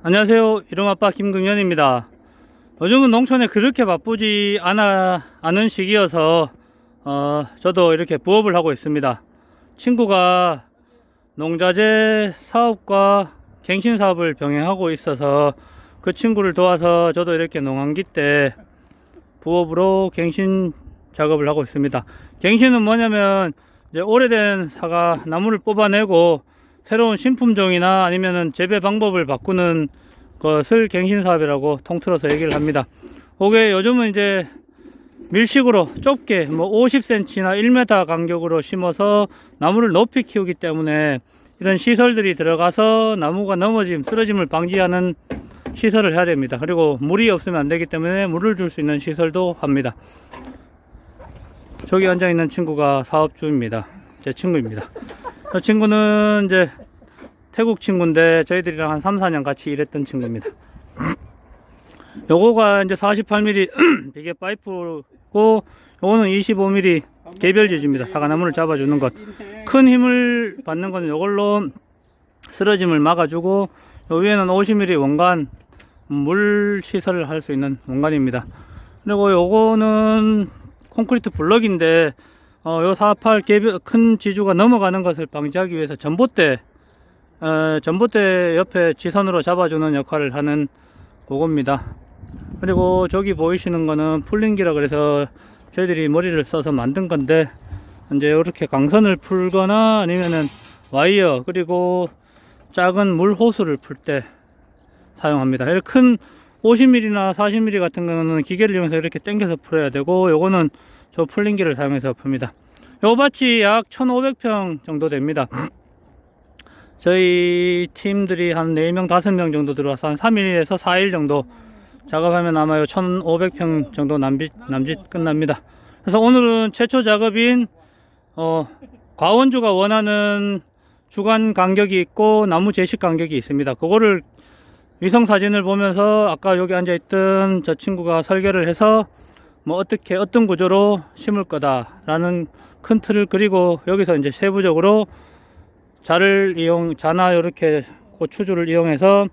안녕하세요. 이름아빠 김금현입니다. 요즘은 농촌에 그렇게 바쁘지 않은 시기여서 저도 이렇게 부업을 하고 있습니다. 친구가 농자재 사업과 갱신 사업을 병행하고 있어서 그 친구를 도와서 저도 이렇게 농한기 때 부업으로 갱신 작업을 하고 있습니다. 갱신은 뭐냐면 이제 오래된 사과 나무를 뽑아내고 새로운 신품종이나 아니면은 재배 방법을 바꾸는 것을 갱신 사업이라고 통틀어서 얘기를 합니다. 그게 요즘은 이제 밀식으로 좁게 뭐 50cm나 1m 간격으로 심어서 나무를 높이 키우기 때문에 이런 시설들이 들어가서 나무가 넘어짐, 쓰러짐을 방지하는 시설을 해야 됩니다. 그리고 물이 없으면 안 되기 때문에 물을 줄 수 있는 시설도 합니다. 저기 앉아 있는 친구가 사업주입니다. 제 친구입니다. 저 친구는 이제 태국 친구인데 저희들이랑 한 3, 4년 같이 일했던 친구입니다. 요거가 이제 48mm 비계 파이프고 요거는 25mm 개별 지지입니다. 사과나무를 잡아주는 것. 큰 힘을 받는 건 요걸로 쓰러짐을 막아주고 요 위에는 50mm 원간 물 시설을 할 수 있는 원간입니다. 그리고 요거는 콘크리트 블럭인데 요 48 개별 큰 지주가 넘어가는 것을 방지하기 위해서 전봇대 옆에 지선으로 잡아주는 역할을 하는 그겁니다. 그리고 저기 보이시는 거는 풀링기라 그래서 저희들이 머리를 써서 만든 건데 이제 이렇게 강선을 풀거나 아니면은 와이어 그리고 작은 물 호수를 풀 때 사용합니다. 이렇게 큰 50mm나 40mm 같은 거는 기계를 이용해서 이렇게 당겨서 풀어야 되고 요거는 저 풀링기를 사용해서 풉니다. 요 밭이 약 1500평 정도 됩니다. 저희 팀들이 한 4명, 5명 정도 들어와서 한 3일에서 4일 정도 작업하면 아마 1500평 정도 남짓 끝납니다. 그래서 오늘은 최초 작업인 과원주가 원하는 주간 간격이 있고 나무 제식 간격이 있습니다. 그거를 위성 사진을 보면서 아까 여기 앉아있던 저 친구가 설계를 해서 뭐 어떻게 어떤 구조로 심을 거다라는 큰 틀을 그리고 여기서 이제 세부적으로 자나 이렇게 고추줄을 이용해서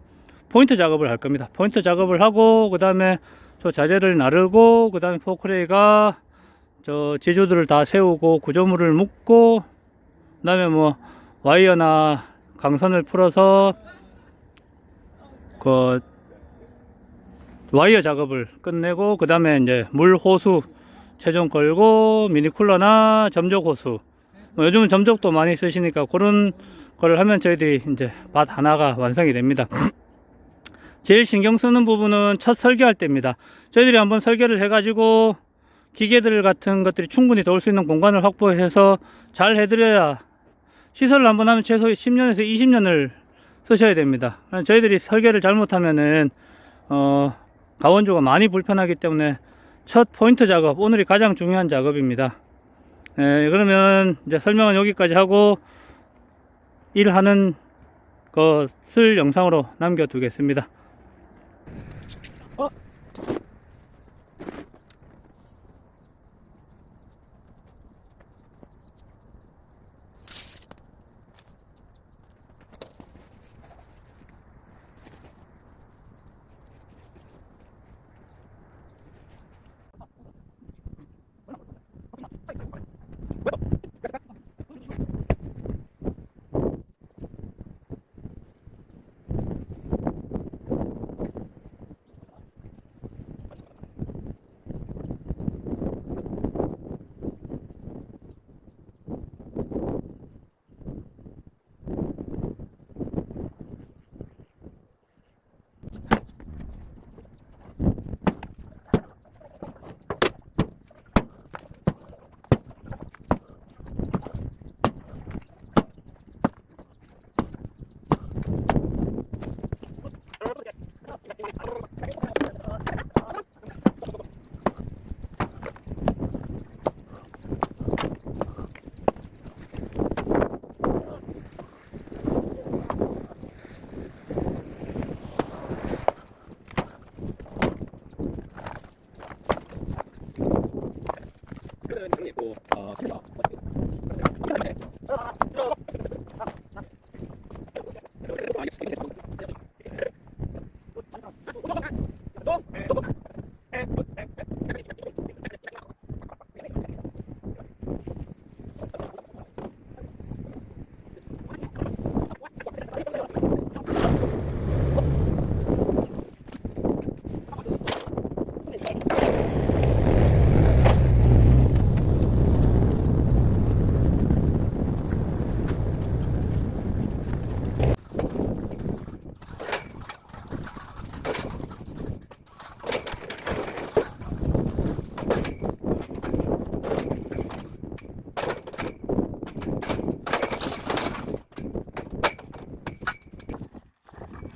포인트 작업을 할 겁니다. 포인트 작업을 하고 그 다음에 저 자재를 나르고 그 다음에 포크레이가 저 지주들을 다 세우고 구조물을 묶고 그 다음에 뭐 와이어나 강선을 풀어서 그 와이어 작업을 끝내고 그 다음에 이제 물 호수 최종 걸고 미니쿨러나 점적 호수 뭐 요즘은 점적도 많이 쓰시니까 그런 걸 하면 저희들이 이제 밭 하나가 완성이 됩니다. 제일 신경 쓰는 부분은 첫 설계할 때입니다. 저희들이 한번 설계를 해가지고 기계들 같은 것들이 충분히 돌 수 있는 공간을 확보해서 잘 해드려야 시설을 한번 하면 최소 10년에서 20년을 쓰셔야 됩니다. 저희들이 설계를 잘못하면은 가원주가 많이 불편하기 때문에 첫 포인트 작업, 오늘이 가장 중요한 작업입니다. 그러면 이제 설명은 여기까지 하고 일하는 것을 영상으로 남겨두겠습니다.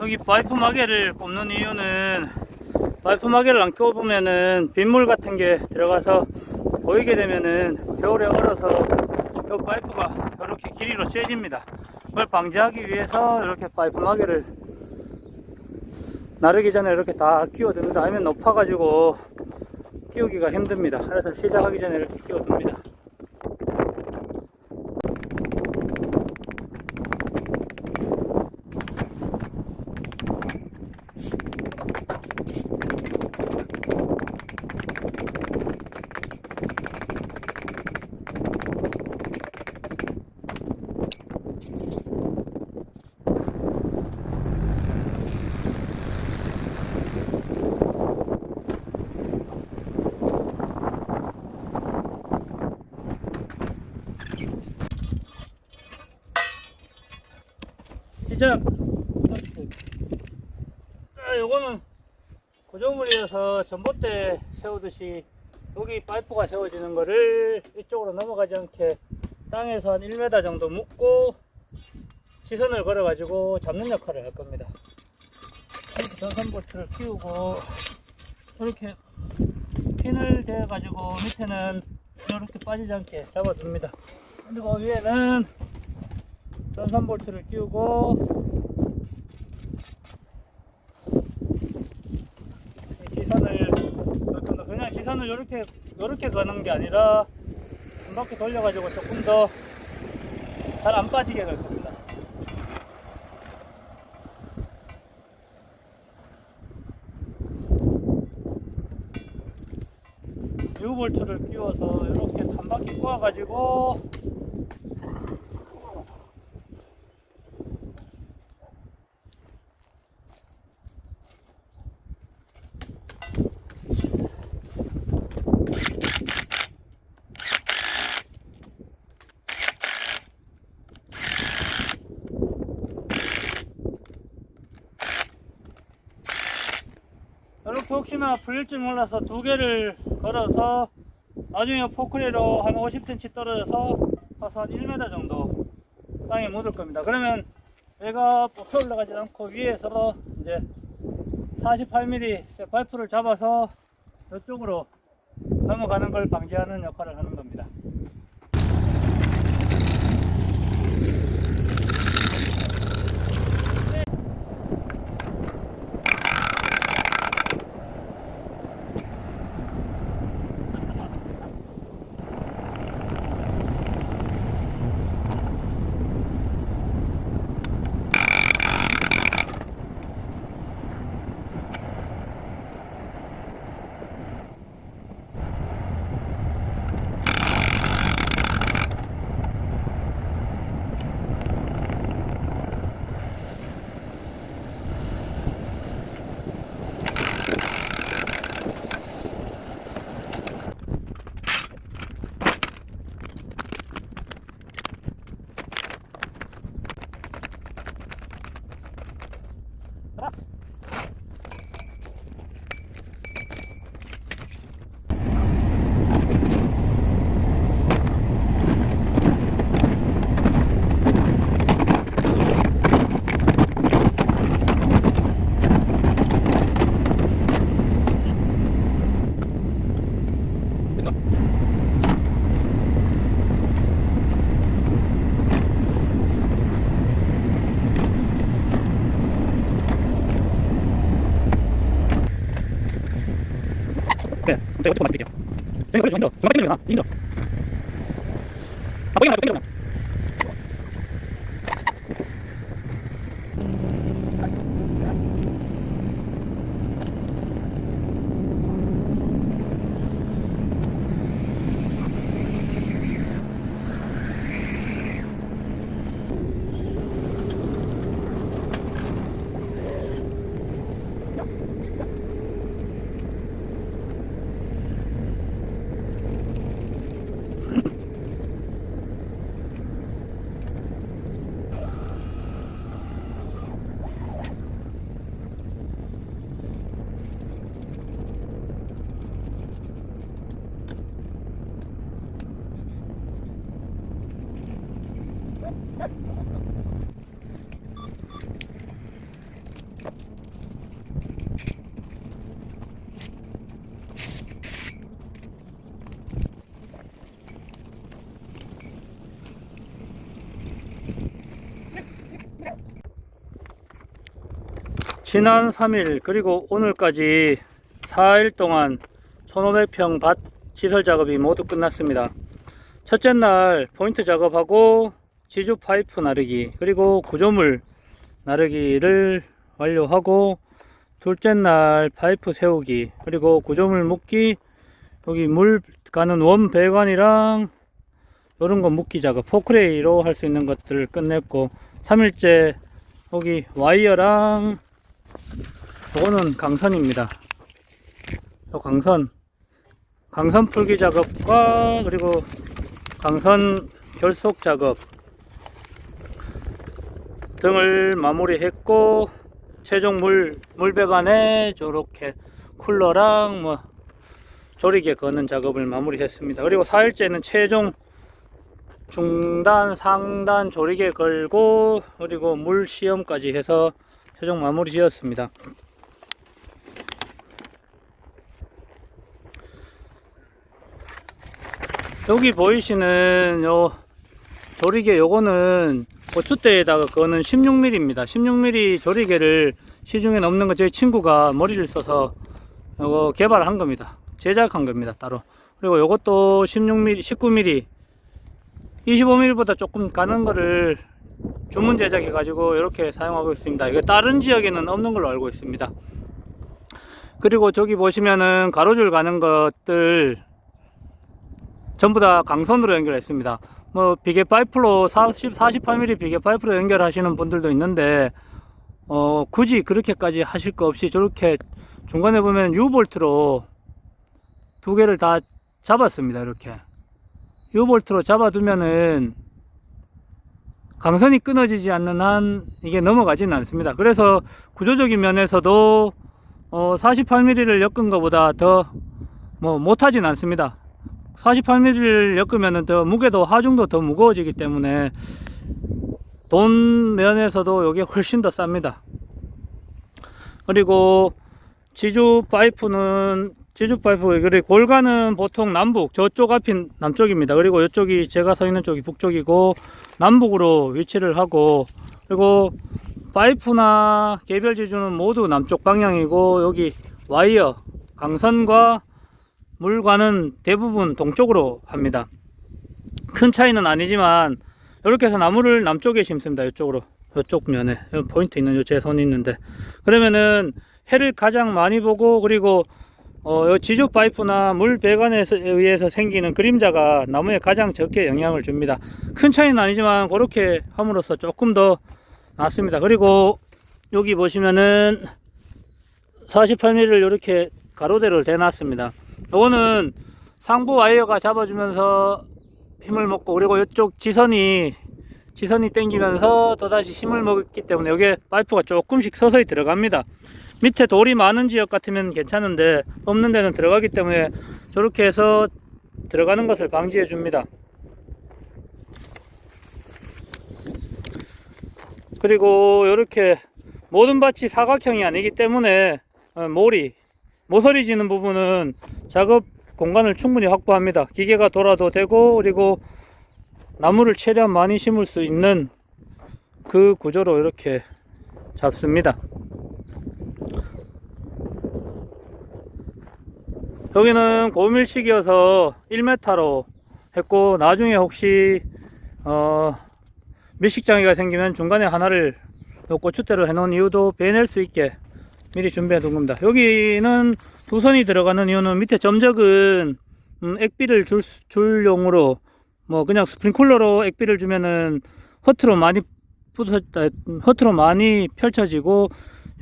여기 파이프 마개를 꼽는 이유는 파이프 마개를 안 껴보면은 빗물 같은 게 들어가서 보이게 되면은 겨울에 얼어서 이 파이프가 이렇게 길이로 쇠집니다. 그걸 방지하기 위해서 이렇게 파이프 마개를 나르기 전에 이렇게 다 끼워둡니다. 아니면 높아가지고 끼우기가 힘듭니다. 그래서 시작하기 전에 이렇게 끼워둡니다. 시작! 자, 요거는 고정물이어서 전봇대 세우듯이 여기 파이프가 세워지는 거를 이쪽으로 넘어가지 않게 땅에서 한 1m 정도 묶고 시선을 걸어 가지고 잡는 역할을 할 겁니다. 이렇게 전선볼트를 끼우고 이렇게 핀을 대어 가지고 밑에는 이렇게 빠지지 않게 잡아줍니다. 그리고 위에는 전선볼트를 끼우고 시선을 그냥 시선을 이렇게 가는 게 아니라 한 바퀴 돌려가지고 조금 더 잘 안 빠지게 갈 겁니다. U 볼트를 끼워서 이렇게 한 바퀴 꼬아가지고 이렇게 혹시나 풀릴지 몰라서 두 개를 걸어서 나중에 포크레로 한 50cm 떨어져서 가서 한 1m 정도 땅에 묻을 겁니다. 그러면 얘가 뽑혀 올라가지 않고 위에서 이제 48mm 파이프를 잡아서 이쪽으로 넘어가는 걸 방지하는 역할을 하는 겁니다. 네, 저 이거 맞을게요. 저희 그래 힘들어. 정말 힘들어. 힘들어. 아, 보기만 해도 힘들어. 지난 3일 그리고 오늘까지 4일 동안 1500평 밭 시설 작업이 모두 끝났습니다. 첫째 날 포인트 작업하고 지주 파이프 나르기 그리고 구조물 나르기를 완료하고, 둘째 날 파이프 세우기 그리고 구조물 묶기, 여기 물 가는 원 배관이랑 이런 거 묶기 작업 포크레이로 할 수 있는 것들을 끝냈고, 3일째 여기 와이어랑 이거는 강선입니다. 요 강선 풀기 작업과 그리고 강선 결속 작업 등을 마무리했고, 최종 물배관에 저렇게 쿨러랑 뭐 조리개 거는 작업을 마무리했습니다. 그리고 4일째는 최종 중단 상단 조리개 걸고 그리고 물 시험까지 해서 최종 마무리 지었습니다. 여기 보이시는 요 조리개, 요거는 고추대에다가 거는 16mm입니다. 16mm 조리개를 시중에 없는 거 저희 친구가 머리를 써서 요거 개발한 겁니다. 제작한 겁니다, 따로. 그리고 요것도 16mm, 19mm, 25mm보다 조금 가는 거를 주문 제작해 가지고 이렇게 사용하고 있습니다. 이거 다른 지역에는 없는 걸로 알고 있습니다. 그리고 저기 보시면은 가로줄 가는 것들 전부 다 강선으로 연결했습니다. 뭐 비계 파이프로 48mm 비계 파이프로 연결하시는 분들도 있는데 굳이 그렇게까지 하실 거 없이 저렇게 중간에 보면 U볼트로 두 개를 다 잡았습니다. 이렇게 U볼트로 잡아두면은 강선이 끊어지지 않는 한 이게 넘어가지는 않습니다. 그래서 구조적인 면에서도 48mm를 엮은 것보다 더 못하진 않습니다. 48mm를 엮으면 더 무게도 하중도 더 무거워지기 때문에 돈 면에서도 이게 훨씬 더 쌉니다. 그리고 지주 파이프 그리고 골간은 보통 남북, 저쪽 앞이 남쪽입니다. 그리고 이쪽이 제가 서 있는 쪽이 북쪽이고 남북으로 위치를 하고, 그리고 파이프나 개별 지주는 모두 남쪽 방향이고, 여기 와이어 강선과 물관은 대부분 동쪽으로 합니다. 큰 차이는 아니지만 이렇게 해서 나무를 남쪽에 심습니다. 이쪽으로, 이쪽 면에 포인트 있는 제 손이 있는데, 그러면은 해를 가장 많이 보고, 그리고 지주 파이프나 물 배관에 의해서 생기는 그림자가 나무에 가장 적게 영향을 줍니다. 큰 차이는 아니지만 그렇게 함으로써 조금 더 낫습니다. 그리고 여기 보시면은 48mm를 이렇게 가로대를 대놨습니다. 이거는 상부 와이어가 잡아주면서 힘을 먹고, 그리고 이쪽 지선이 당기면서 또다시 힘을 먹기 때문에 여기에 파이프가 조금씩 서서히 들어갑니다. 밑에 돌이 많은 지역 같으면 괜찮은데 없는 데는 들어가기 때문에 저렇게 해서 들어가는 것을 방지해 줍니다. 그리고 이렇게 모든 밭이 사각형이 아니기 때문에 모서리 지는 부분은 작업 공간을 충분히 확보합니다. 기계가 돌아도 되고, 그리고 나무를 최대한 많이 심을 수 있는 그 구조로 이렇게 잡습니다. 여기는 고밀식이어서 1m로 했고, 나중에 혹시 밀식장애가 생기면 중간에 하나를 고추대로 해놓은 이유도 베낼 수 있게 미리 준비해 둔 겁니다. 여기는 두 선이 들어가는 이유는 밑에 점적은 액비를 줄용으로, 그냥 스프링클러로 액비를 주면은 허투루 많이 펼쳐지고,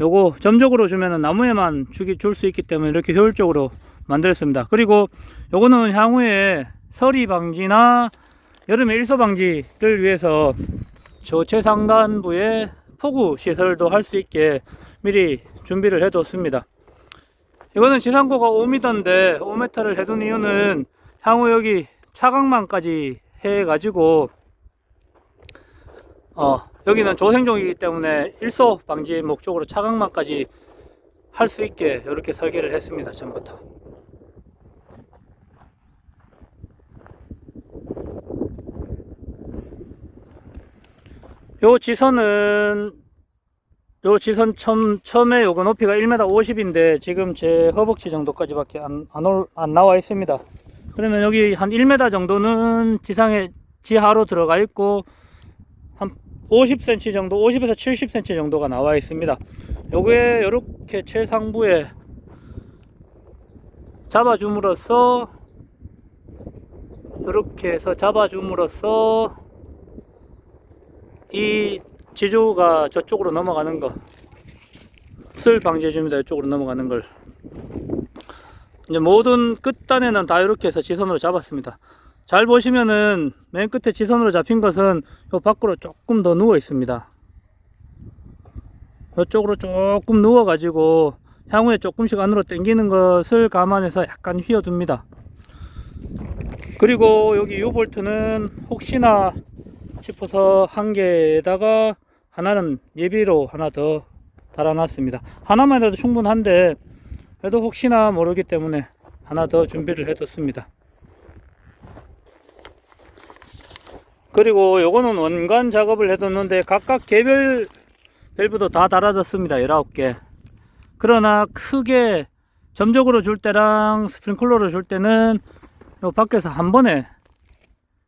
요거 점적으로 주면은 나무에만 줄 수 있기 때문에 이렇게 효율적으로 만들었습니다. 그리고 요거는 향후에 서리 방지나 여름에 일소 방지를 위해서 저 최상단부에 포구 시설도 할 수 있게 미리 준비를 해뒀습니다. 이거는 지상고가 5m인데 5m를 해둔 이유는 향후 여기 차광망까지 해가지고 여기는 조생종이기 때문에 일소 방지 목적으로 차광망까지 할 수 있게 이렇게 설계를 했습니다. 전부터. 요 지선은 요 지선 처음에 요거 높이가 1m 50인데 지금 제 허벅지 정도까지밖에 안 나와 있습니다. 그러면 여기 한 1m 정도는 지하로 들어가 있고 한 50cm 정도, 50에서 70cm 정도가 나와 있습니다. 요게 요렇게 최상부에 잡아줌으로써 이렇게 해서 잡아줌으로써 이 지주가 저쪽으로 넘어가는 것을 방지해 줍니다. 이쪽으로 넘어가는 걸. 이제 모든 끝단에는 다 이렇게 해서 지선으로 잡았습니다. 잘 보시면은 맨 끝에 지선으로 잡힌 것은 요 밖으로 조금 더 누워 있습니다. 이쪽으로 조금 누워 가지고 향후에 조금씩 안으로 당기는 것을 감안해서 약간 휘어둡니다. 그리고 여기 U볼트는 혹시나 싶어서 한 개에다가 하나는 예비로 하나 더 달아놨습니다. 하나만 해도 충분한데 그래도 혹시나 모르기 때문에 하나 더 준비를 해뒀습니다. 그리고 요거는 원관 작업을 해뒀는데 각각 개별 밸브도 다 달아졌습니다. 19개. 그러나 크게 점적으로 줄 때랑 스프링클러로 줄 때는 요 밖에서 한 번에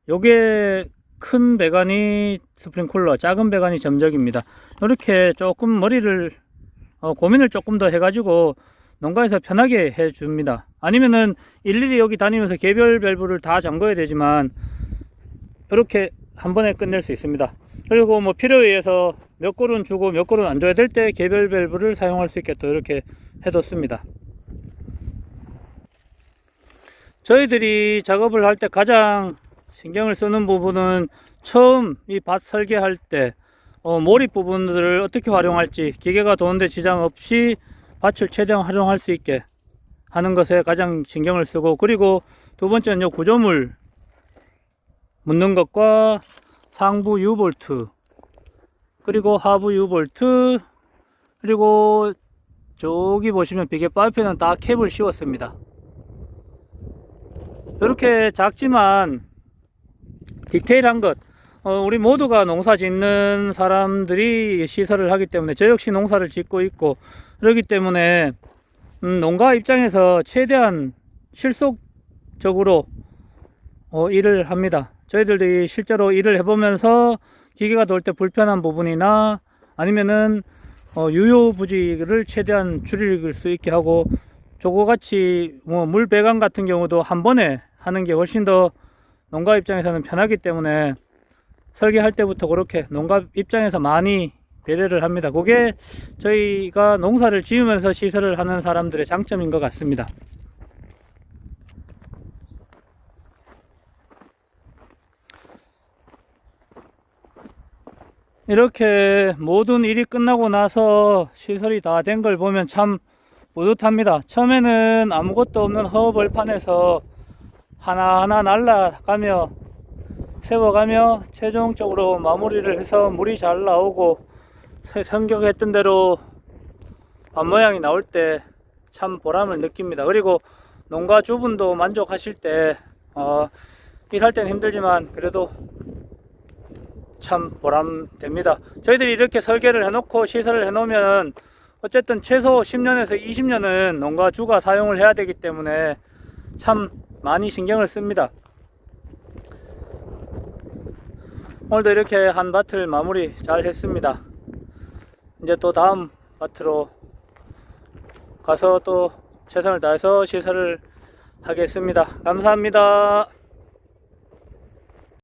요게 큰 배관이 스프링클러, 작은 배관이 점적입니다. 이렇게 조금 머리를 고민을 조금 더 해가지고 농가에서 편하게 해줍니다. 아니면은 일일이 여기 다니면서 개별 밸브를 다 잠궈야 되지만 이렇게 한 번에 끝낼 수 있습니다. 그리고 뭐 필요에 의해서 몇 골은 주고 몇 골은 안 줘야 될 때 개별 밸브를 사용할 수 있게 또 이렇게 해뒀습니다. 저희들이 작업을 할 때 가장 신경을 쓰는 부분은 처음 이 밭 설계할 때 몰입 부분들을 어떻게 활용할지, 기계가 도는데 지장 없이 밭을 최대한 활용할 수 있게 하는 것에 가장 신경을 쓰고, 그리고 두 번째는 요 구조물 묻는 것과 상부 U볼트, 그리고 하부 U볼트, 그리고 저기 보시면 비계 파이프에는 다 캡을 씌웠습니다. 이렇게 작지만 디테일한 것, 우리 모두가 농사 짓는 사람들이 시설을 하기 때문에 저 역시 농사를 짓고 있고 그렇기 때문에 농가 입장에서 최대한 실속적으로 일을 합니다. 저희들이 실제로 일을 해보면서 기계가 돌 때 불편한 부분이나 아니면은 유효부지를 최대한 줄일 수 있게 하고, 저거같이 물 배관 같은 경우도 한 번에 하는 게 훨씬 더 농가 입장에서는 편하기 때문에 설계할 때부터 그렇게 농가 입장에서 많이 배려를 합니다. 그게 저희가 농사를 지으면서 시설을 하는 사람들의 장점인 것 같습니다. 이렇게 모든 일이 끝나고 나서 시설이 다 된 걸 보면 참 뿌듯합니다. 처음에는 아무것도 없는 허벌판에서 하나하나 날라가며 세워가며 최종적으로 마무리를 해서 물이 잘 나오고 생각했던 대로 밭 모양이 나올 때 참 보람을 느낍니다. 그리고 농가 주분도 만족하실 때 일할 때는 힘들지만 그래도 참 보람됩니다. 저희들이 이렇게 설계를 해놓고 시설을 해놓으면 어쨌든 최소 10년에서 20년은 농가주가 사용을 해야 되기 때문에 참 많이 신경을 씁니다. 오늘도 이렇게 한 밭을 마무리 잘 했습니다. 이제 또 다음 밭으로 가서 또 최선을 다해서 시설을 하겠습니다. 감사합니다.